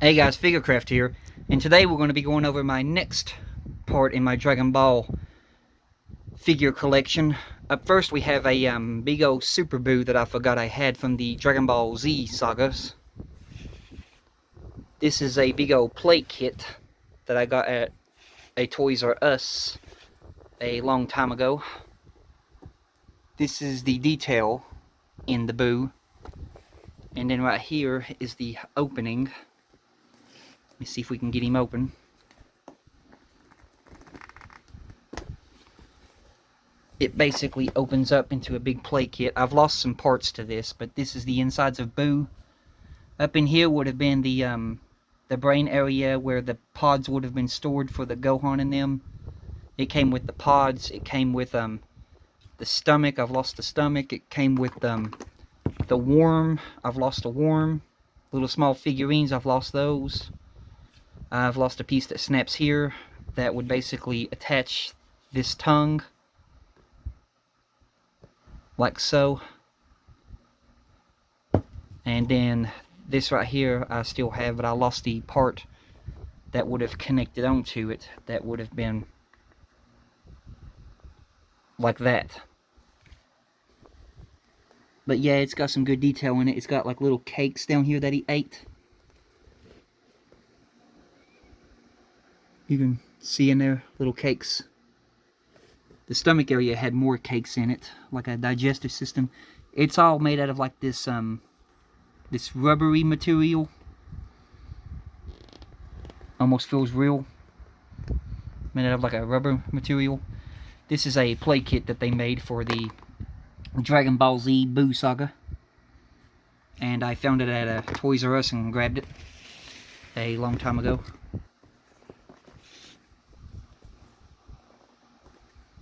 Hey guys, Figurecraft here, and today we're going to be going over my next part in my Dragon Ball figure collection. Up first we have a big old Super Boo that I forgot I had from the Dragon Ball Z sagas. This is a big old plate kit that I got at a Toys R Us a long time ago. This is the detail in the Boo, and then right here is the opening. Let me see if we can get him open. It basically opens up into a big play kit. I've lost some parts to this, but this is the insides of Boo. Up in here would have been the brain area where the pods would have been stored for the Gohan in them. It came with the pods. It came with the stomach. I've lost the stomach. It came with the worm. I've lost a worm. Little small figurines. I've lost those. I've lost a piece that snaps here that would basically attach this tongue, like so. And then this right here I still have, but I lost the part that would have connected onto it. That would have been like that. But yeah, it's got some good detail in it. It's got like little cakes down here that he ate. You can see in there, little cakes. The stomach area had more cakes in it, like a digestive system. It's all made out of like this this rubbery material. Almost feels real. Made out of like a rubber material. This is a play kit that they made for the Dragon Ball Z Boo saga. And I found it at a Toys R Us and grabbed it a long time ago.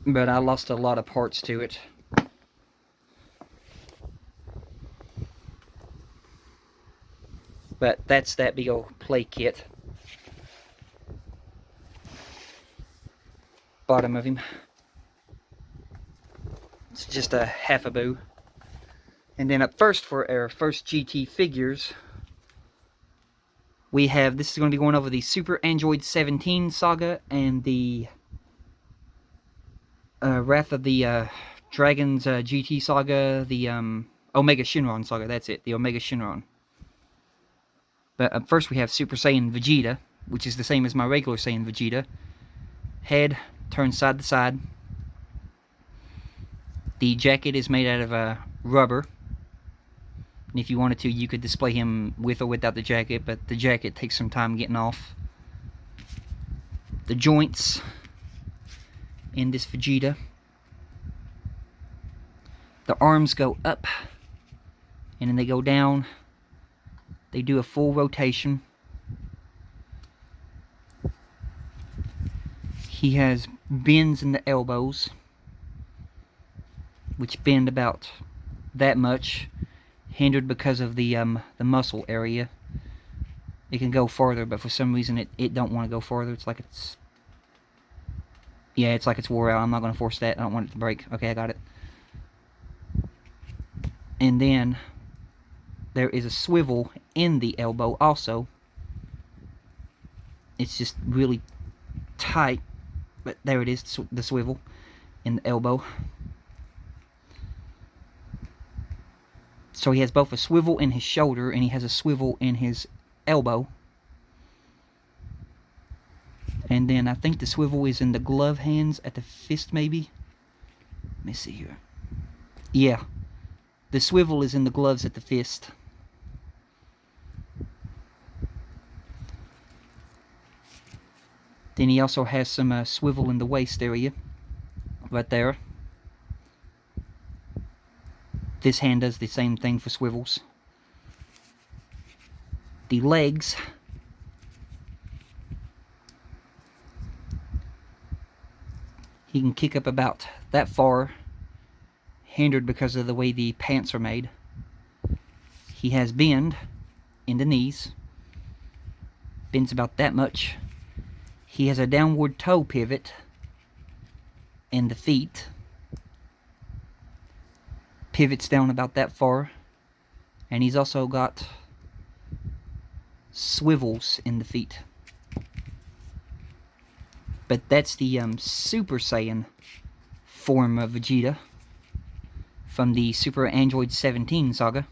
But I lost a lot of parts to it. But that's that big old play kit. Bottom of him. It's just a half a Boo. And then up first for our first GT figures, we have, this is going to be going over the Super Android 17 saga and the Wrath of the Dragons GT saga, the Omega Shenron saga, that's it, the Omega Shenron. But up first we have Super Saiyan Vegeta, which is the same as my regular Saiyan Vegeta. Head turned side to side. The jacket is made out of rubber. And if you wanted to, you could display him with or without the jacket, but the jacket takes some time getting off. The joints in this Vegeta. The arms go up, and then they go down. They do a full rotation. He has bends in the elbows, which bend about that much, hindered because of the muscle area. It can go farther, but for some reason it don't want to go farther. It's like it's, yeah, it's like it's wore out. I'm not going to force that. I don't want it to break. Okay, I got it. And then there is a swivel in the elbow also. It's just really tight, but there it is, the swivel in the elbow. So he has both a swivel in his shoulder and he has a swivel in his elbow. And then I think the swivel is in the glove hands at the fist, maybe. Let me see here. Yeah, the swivel is in the gloves at the fist. Then he also has some swivel in the waist area, right there. This hand does the same thing for swivels. The legs, he can kick up about that far, hindered because of the way the pants are made. He has bend in the knees, bends about that much. He has a downward toe pivot in the feet, pivots down about that far, and he's also got swivels in the feet. But that's the Super Saiyan form of Vegeta from the Super Android 17 saga.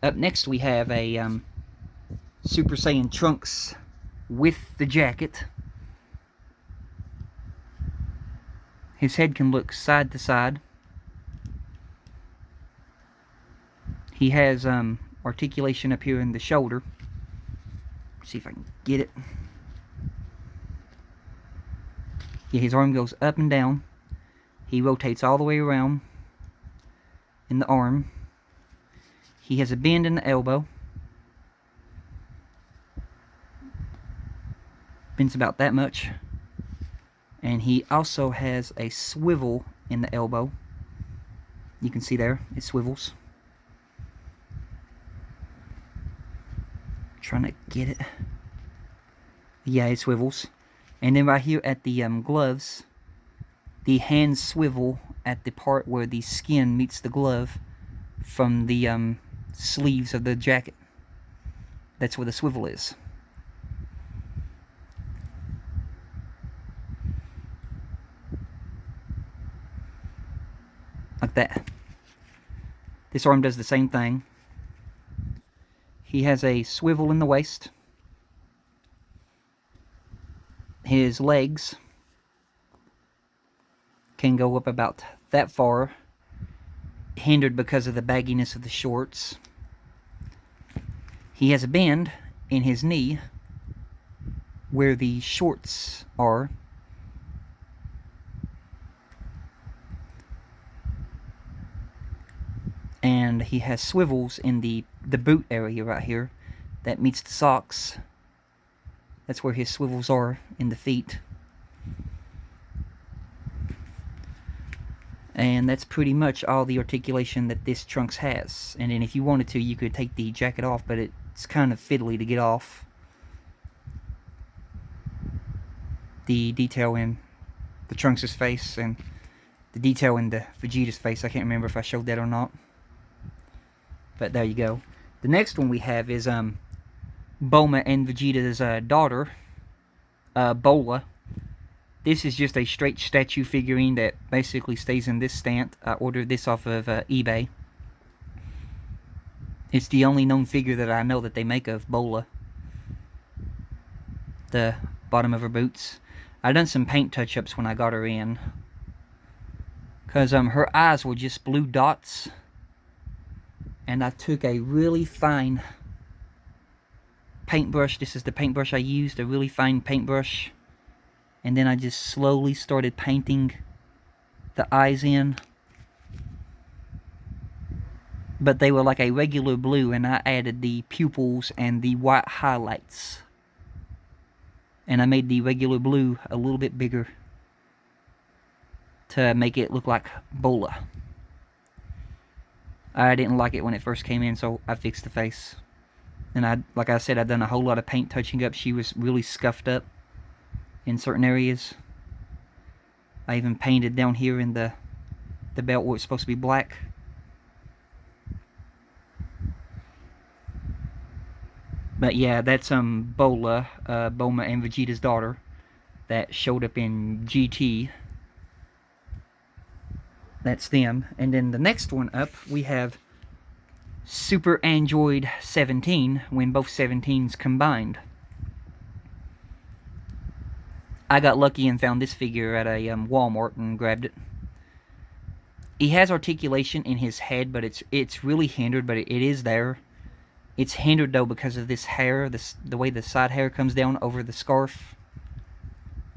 Up next we have a Super Saiyan Trunks with the jacket. His head can look side to side. He has articulation up here in the shoulder. See if I can get it. Yeah, his arm goes up and down. He rotates all the way around in the arm. He has a bend in the elbow. Bends about that much. And he also has a swivel in the elbow. You can see there, it swivels. Trying to get it. Yeah, it swivels. And then right here at the gloves, the hands swivel at the part where the skin meets the glove from the sleeves of the jacket. That's where the swivel is. Like that. This arm does the same thing. He has a swivel in the waist. His legs can go up about that far, hindered because of the bagginess of the shorts. He has a bend in his knee where the shorts are. And he has swivels in the boot area right here that meets the socks. That's where his swivels are in the feet. And that's pretty much all the articulation that this Trunks has. And then if you wanted to, you could take the jacket off, but it's kind of fiddly to get off. The detail in the Trunks' face and the detail in the Vegeta's face, I can't remember if I showed that or not. But there you go. The next one we have is Bulma and Vegeta's daughter, Bola. This is just a straight statue figurine that basically stays in this stand. I ordered this off of eBay. It's the only known figure that I know that they make of Bola. The bottom of her boots. I done some paint touch-ups when I got her in. Because her eyes were just blue dots. And I took a really fine paintbrush. This is the paintbrush I used, a really fine paintbrush. And then I just slowly started painting the eyes in. But they were like a regular blue, and I added the pupils and the white highlights. And I made the regular blue a little bit bigger to make it look like Bola. I didn't like it when it first came in, so I fixed the face. And like I said, I've done a whole lot of paint touching up. She was really scuffed up in certain areas. I even painted down here in the belt where it's supposed to be black. But yeah, that's Bola, Bulma and Vegeta's daughter, that showed up in GT. That's them. And then the next one up, we have Super Android 17, when both 17s combined. I got lucky and found this figure at a Walmart and grabbed it. He has articulation in his head, but it's really hindered, but it is there. It's hindered though because of this hair, the way the side hair comes down over the scarf.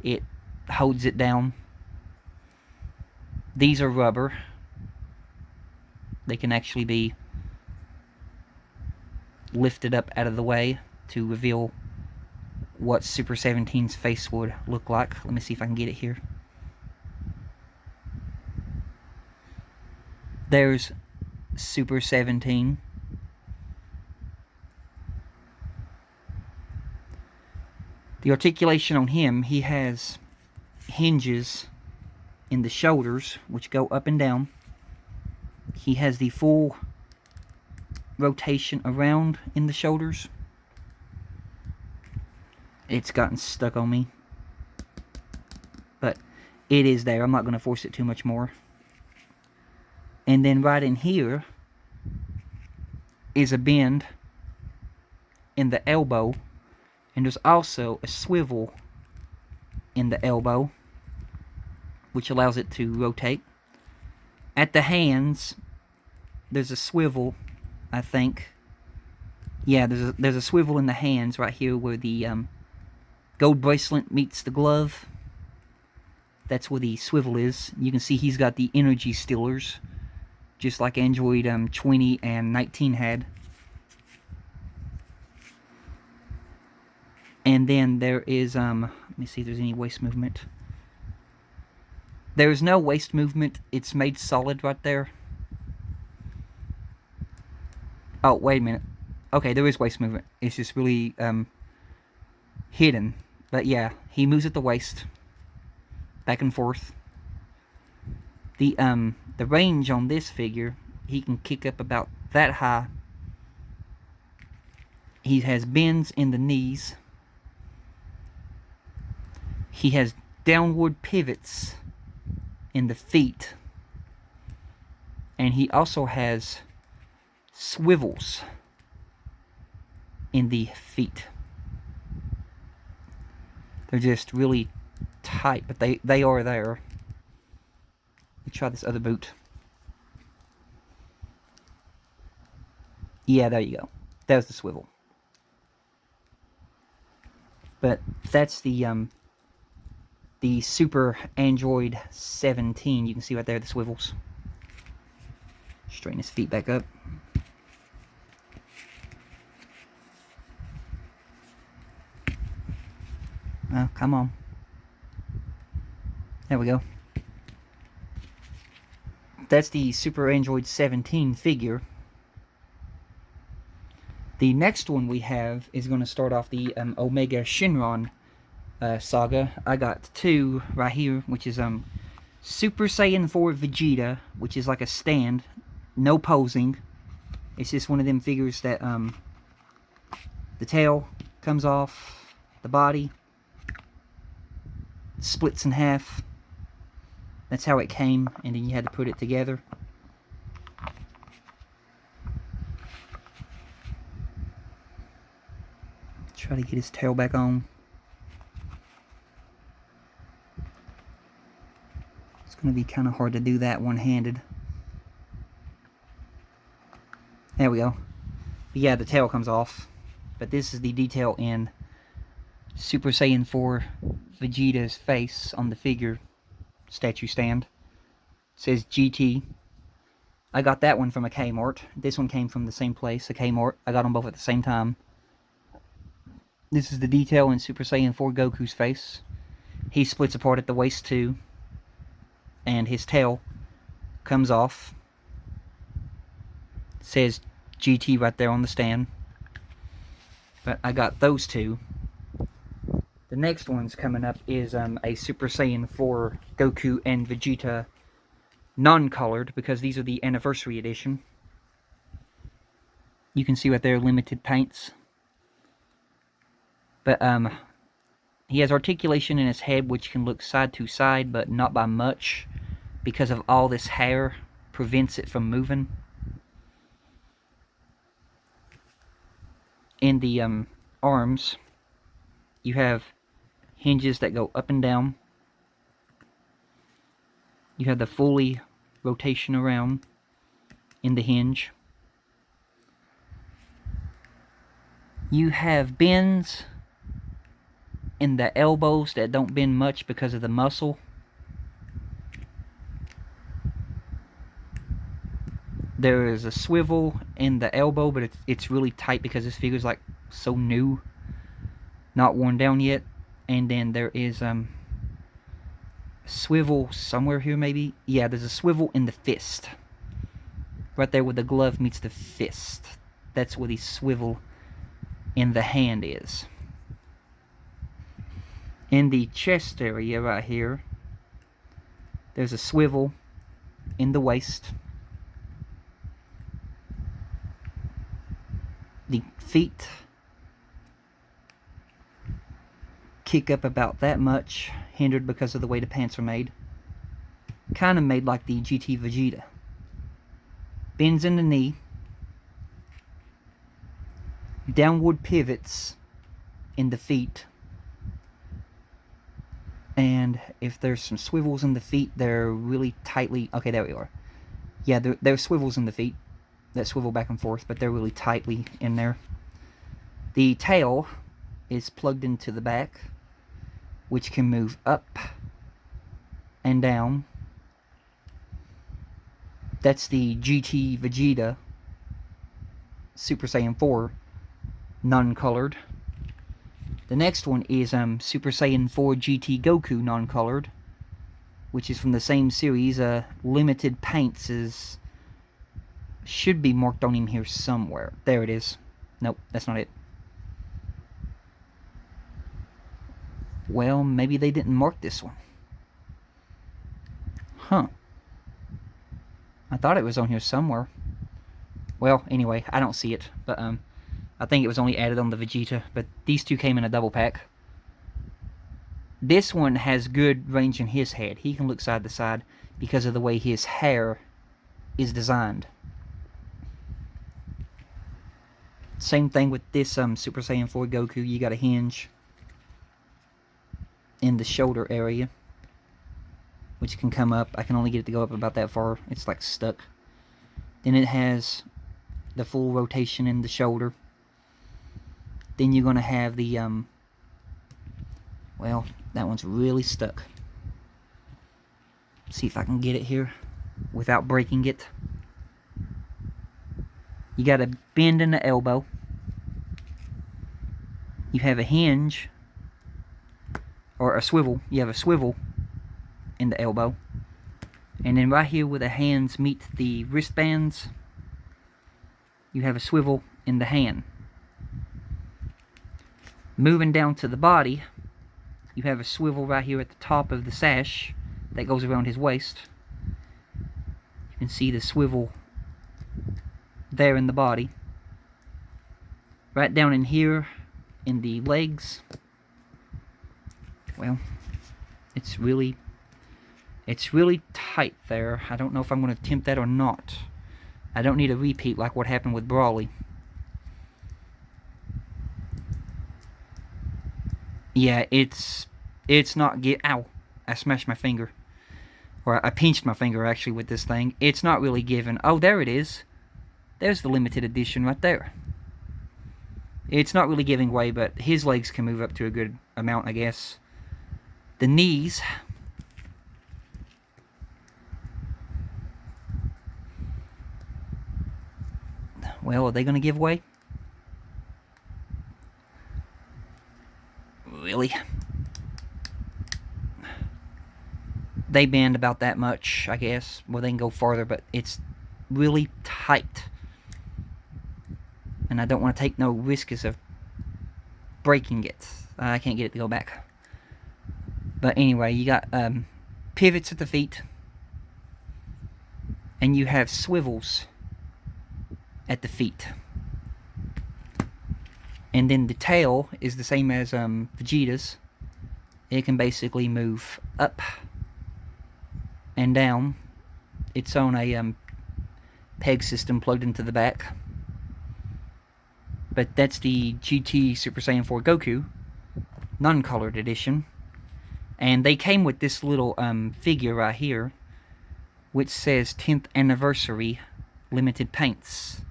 It holds it down. These are rubber. They can actually be lifted up out of the way to reveal what Super 17's face would look like. Let me see if I can get it here. There's Super 17. The articulation on him, he has hinges in the shoulders, which go up and down. He has the full rotation around in the shoulders. It's gotten stuck on me. But it is there. I'm not going to force it too much more. And then right in here is a bend in the elbow. And there's also a swivel in the elbow, which allows it to rotate. At the hands, there's a swivel, I think. Yeah, there's a swivel in the hands right here where the gold bracelet meets the glove. That's where the swivel is. You can see he's got the energy stealers, just like Android 20 and 19 had. And then there is, let me see if there's any waist movement. There's no waist movement. It's made solid right there. Oh, wait a minute. Okay, there is waist movement. It's just really hidden. But yeah, he moves at the waist, back and forth. The range on this figure, he can kick up about that high. He has bends in the knees. He has downward pivots in the feet. And he also has swivels in the feet. They're just really tight, but they are there. Let me try this other boot. Yeah, there you go. There's the swivel. But that's the Super Android 17. You can see right there the swivels. Straighten his feet back up. Oh, come on. There we go. That's the Super Android 17 figure. The next one we have is going to start off the Omega Shenron saga. I got two right here, which is Super Saiyan 4 Vegeta, which is like a stand, no posing. It's just one of them figures that the tail comes off, the body splits in half. That's how it came, and then you had to put it together. Try to get his tail back on. It's going to be kind of hard to do that one-handed. There we go. But yeah, the tail comes off. But this is the detail in Super Saiyan 4 Vegeta's face on the figure statue stand. It says GT. I got that one from a Kmart. This one came from the same place, a Kmart. I got them both at the same time. This is the detail in Super Saiyan 4 Goku's face. He splits apart at the waist too. And his tail comes off. It says GT right there on the stand. But I got those two. The next one's coming up is a Super Saiyan 4 Goku and Vegeta non-colored, because these are the anniversary edition. You can see right there, limited paints. But he has articulation in his head, which can look side to side, but not by much, because of all this hair prevents it from moving. In the arms, you have hinges that go up and down. You have the fully rotation around in the hinge. You have bends in the elbows that don't bend much because of the muscle. There is a swivel in the elbow, but it's really tight because this figure's like so new, not worn down yet. And then there is a swivel somewhere here, maybe. Yeah, there's a swivel in the fist, right there where the glove meets the fist. That's where the swivel in the hand is. In the chest area right here, there's a swivel in the waist. The feet kick up about that much, hindered because of the way the pants are made. Kind of made like the GT Vegeta. Bends in the knee. Downward pivots in the feet. And if there's some swivels in the feet, they're really tightly... Okay, there we are. Yeah, there's swivels in the feet that swivel back and forth, but they're really tightly in there. The tail is plugged into the back, which can move up and down. That's the GT Vegeta Super Saiyan 4 non-colored. The next one is Super Saiyan 4 GT Goku non-colored, which is from the same series. Limited paints should be marked on him here somewhere. There it is. Nope, that's not it. Well, maybe they didn't mark this one. Huh. I thought it was on here somewhere. Well, anyway, I don't see it, but I think it was only added on the Vegeta, but these two came in a double pack. This one has good range in his head. He can look side to side because of the way his hair is designed. Same thing with this Super Saiyan 4 Goku. You got a hinge in the shoulder area, which can come up. I can only get it to go up about that far. It's like stuck. Then it has the full rotation in the shoulder. Then you're going to have the, well, that one's really stuck. See if I can get it here without breaking it. You got a bend in the elbow. You have a hinge, or a swivel. You have a swivel in the elbow. And then right here where the hands meet the wristbands, you have a swivel in the hand. Moving down to the body, you have a swivel right here at the top of the sash that goes around his waist. You can see the swivel there in the body. Right down in here in the legs, well, it's really tight there. I don't know if I'm going to attempt that or not. I don't need a repeat like what happened with Brawly. Yeah, it's not ow, I smashed my finger. Or I pinched my finger actually with this thing. It's not really given. Oh, there it is. There's the limited edition right there. It's not really giving way, but his legs can move up to a good amount, I guess. The knees. Well, are they going to give way? Really? They bend about that much, I guess. Well, they can go farther, but it's really tight. And I don't want to take no risks of breaking it. I can't get it to go back. But anyway, you got pivots at the feet. And you have swivels at the feet. And then the tail is the same as Vegeta's. It can basically move up and down. It's on a peg system plugged into the back. But that's the GT Super Saiyan 4 Goku non-colored edition. And they came with this little figure right here, which says 10th Anniversary Limited Paints.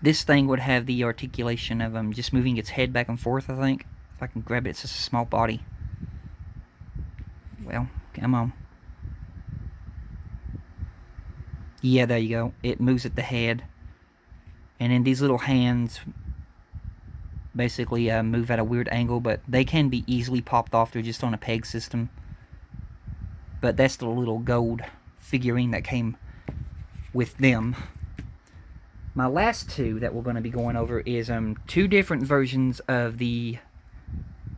This thing would have the articulation of just moving its head back and forth, I think. If I can grab it, it's just a small body. Well, come on. Yeah, there you go. It moves at the head. And then these little hands basically move at a weird angle, but they can be easily popped off. They're just on a peg system. But that's the little gold figurine that came with them. My last two that we're going to be going over is two different versions of the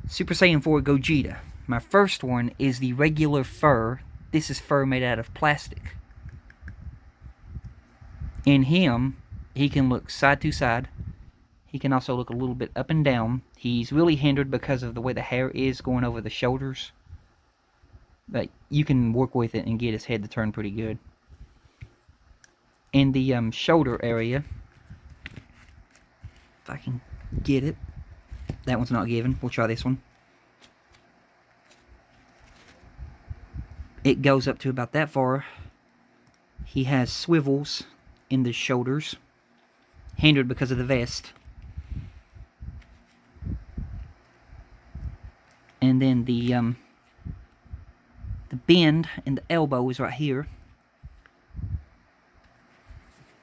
Super Saiyan 4 Gogeta. My first one is the regular fur. This is fur made out of plastic. In him, he can look side to side. He can also look a little bit up and down. He's really hindered because of the way the hair is going over the shoulders. But you can work with it and get his head to turn pretty good. In the shoulder area, if I can get it. That one's not given. We'll try this one. It goes up to about that far. He has swivels in the shoulders, hindered because of the vest. And then the bend in the elbow is right here.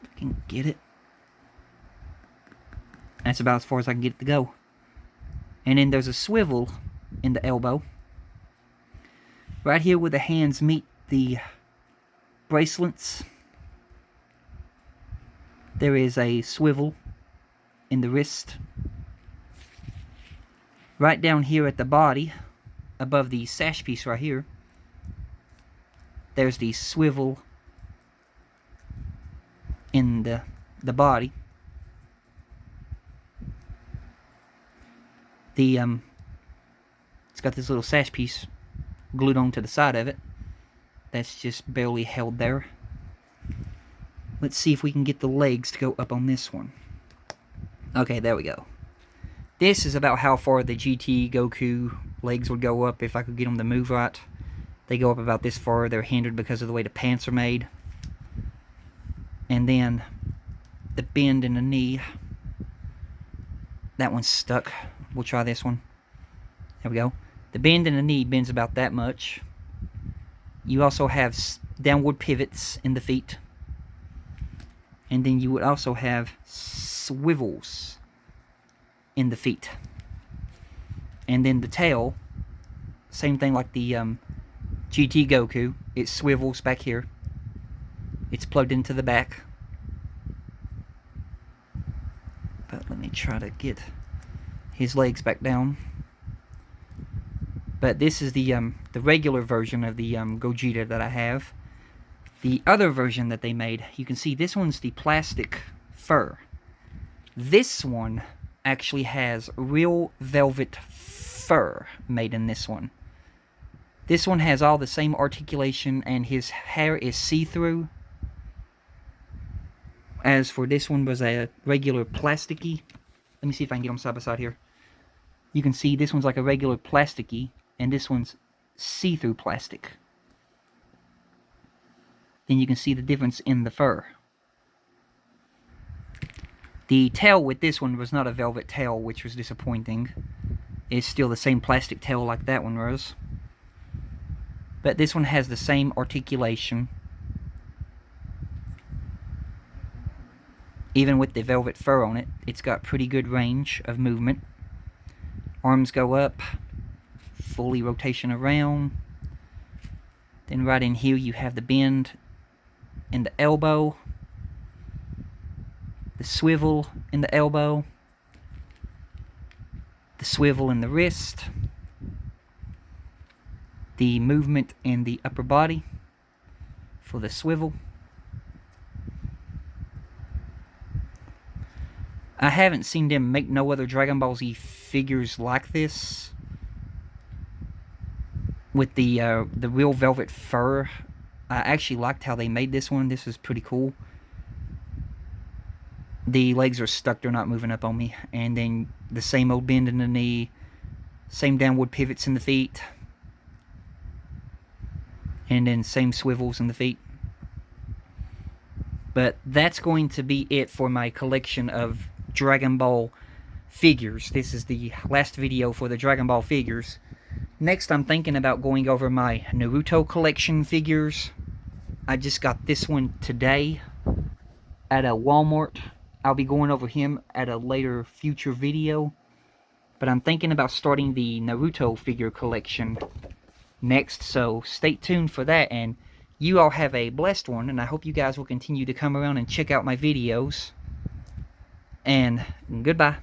If I can get it. That's about as far as I can get it to go. And then there's a swivel in the elbow. Right here where the hands meet the bracelets, there is a swivel in the wrist. Right down here at the body, above the sash piece right here, there's the swivel in the body. It's got this little sash piece glued onto the side of it. That's just barely held there. Let's see if we can get the legs to go up on this one. Okay, there we go. This is about how far the GT Goku legs would go up if I could get them to move right. They go up about this far. They're hindered because of the way the pants are made. And then the bend in the knee. That one's stuck. We'll try this one. There we go. The bend in the knee bends about that much. You also have downward pivots in the feet. And then you would also have swivels in the feet. And then the tail, same thing like the GT Goku. It swivels back here. It's plugged into the back. But let me try to get his legs back down. But this is the regular version of the Gogeta that I have. The other version that they made, you can see this one's the plastic fur. This one actually has real velvet fur made in this one. This one has all the same articulation and his hair is see-through. As for this one was a regular plasticky. Let me see if I can get them side by side here. You can see this one's like a regular plasticky and this one's see-through plastic. Then you can see the difference in the fur. The tail with this one was not a velvet tail, which was disappointing. It's still the same plastic tail like that one was. But this one has the same articulation. Even with the velvet fur on it, it's got pretty good range of movement. Arms go up, fully rotation around. Then right in here you have the bend in the elbow, the swivel in the elbow, the swivel in the wrist, the movement in the upper body for the swivel. I haven't seen them make no other Dragon Ball Z figures like this with the real velvet fur. I actually liked how they made this one. This is pretty cool. The legs are stuck, they're not moving up on me. And then the same old bend in the knee, same downward pivots in the feet, and then same swivels in the feet. But that's going to be it for my collection of Dragon Ball figures. This is the last video for the Dragon Ball figures. Next, I'm thinking about going over my Naruto collection figures. I just got this one today at a Walmart. I'll be going over him at a later future video. But I'm thinking about starting the Naruto figure collection next. So stay tuned for that. And you all have a blessed one. And I hope you guys will continue to come around and check out my videos. And goodbye.